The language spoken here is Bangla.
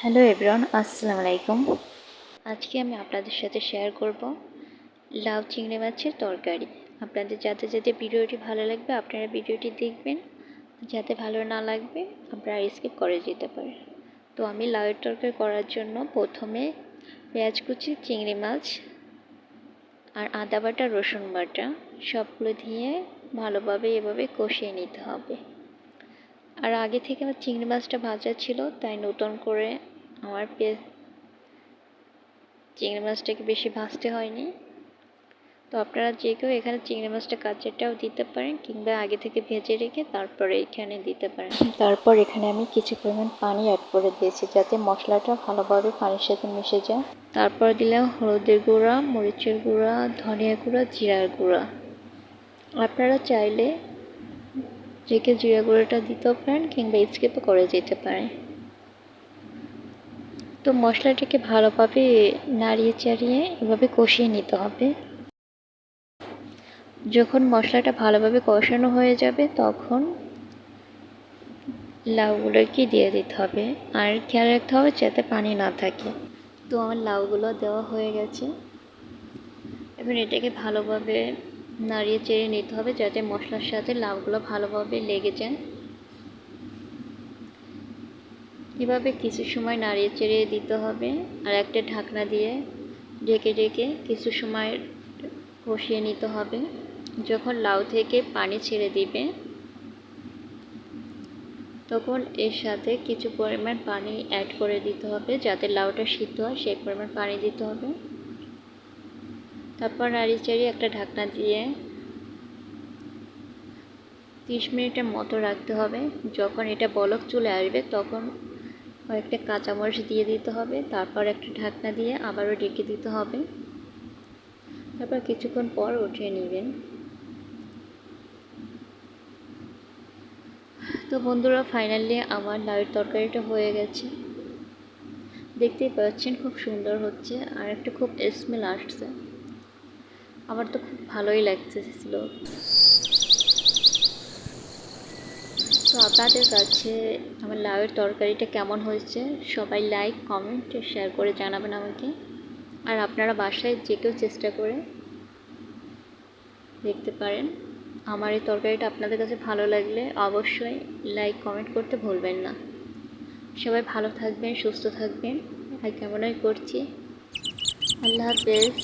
হ্যালো এভরিওয়ান, আসসালামু আলাইকুম। আজকে আমি আপনাদের সাথে শেয়ার করব লাউ চিংড়ি মাছের তরকারি। আপনাদের যাতে ভিডিওটি ভালো লাগবে আপনারা ভিডিওটি দেখবেন, যাতে ভালো না লাগবে আপনারা স্কিপ করে যেতে পারেন। তো আমি লাউয়ের তরকারি করার জন্য প্রথমে পেঁয়াজ কুচি, চিংড়ি মাছ আর আদা বাটা, রসুন বাটা সবগুলো দিয়ে ভালোভাবে এভাবে কষিয়ে নিতে হবে। আর আগে থেকে আমার চিংড়ি মাছটা ভাজা ছিল, তাই নতুন করে আমার চিংড়ি মাছটাকে বেশি ভাজতে হয়নি। তো আপনারা যে কেউ এখানে চিংড়ি মাছটা কাঁচাটাও দিতে পারেন, কিংবা আগে থেকে ভেজে রেখে তারপরে এখানে দিতে পারেন। তারপর এখানে আমি কিছু পরিমাণ পানি অ্যাড করে দিয়েছি, যাতে মশলাটা ভালোভাবে পানির সাথে মিশে যায়। তারপর দিলাম হলুদের গুঁড়া, মরিচের গুঁড়া, ধনিয়া গুঁড়া, জিরার গুঁড়া। আপনারা চাইলে জিরা গুঁড়োটা দিতেও পারেন, কিংবা স্কিপও করে যেতে পারেন। তো মশলাটাকে ভালোভাবে নাড়িয়ে চাড়িয়ে এভাবে কষিয়ে নিতে হবে। যখন মশলাটা ভালোভাবে কষানো হয়ে যাবে তখন লাউগুলোকে দিয়ে দিতে হবে, আর খেয়াল রাখতে হবে যাতে পানি না থাকে। তো আমার লাউগুলো দেওয়া হয়ে গেছে। এবার এটাকে ভালোভাবে নাড়িয়ে চেড়ে নিতে হবে, যাতে মশলার সাথে লাউগুলো ভালোভাবে লেগে যায়। এভাবে কিছু সময় নাড়িয়ে চেড়ে দিতে হবে, আর একটা ঢাকনা দিয়ে ঢেকে ঢেকে কিছু সময় কষিয়ে নিতে হবে। যখন লাউ থেকে পানি ছেড়ে দিবে তখন এর সাথে কিছু পরিমাণ পানি অ্যাড করে দিতে হবে, যাতে লাউটা সিদ্ধ হয় সেই পরিমাণ পানি দিতে হবে। তারপর নাড়িয়ে চাড়িয়ে একটা ঢাকনা দিয়ে 30 মিনিটের মতো রাখতে হবে। যখন এটা বলক চলে আসবে তখন কয়েকটা কাঁচামরিচ দিয়ে দিতে হবে। তারপর একটা ঢাকনা দিয়ে আবারও ঢেকে দিতে হবে। তারপর কিছুক্ষণ পর উঠিয়ে নেবেন। তো বন্ধুরা, ফাইনালি আমার লাউয়ের তরকারিটা হয়ে গেছে। দেখতেই পাচ্ছেন খুব সুন্দর হচ্ছে, আর একটা খুব স্মেল আসছে। আমার তো খুব ভালোই লাগতেছিল। তো আপনাদের কাছে আমার লাউয়ের তরকারিটা কেমন হয়েছে সবাই লাইক, কমেন্ট, শেয়ার করে জানাবেন আমাকে। আর আপনারা বাসায় যে কেউ চেষ্টা করে দেখতে পারেন। আমার এই তরকারিটা আপনাদের কাছে ভালো লাগলে অবশ্যই লাইক, কমেন্ট করতে ভুলবেন না। সবাই ভালো থাকবেন, সুস্থ থাকবেন, আর কামনাই করছি। আল্লাহ হাফেজ।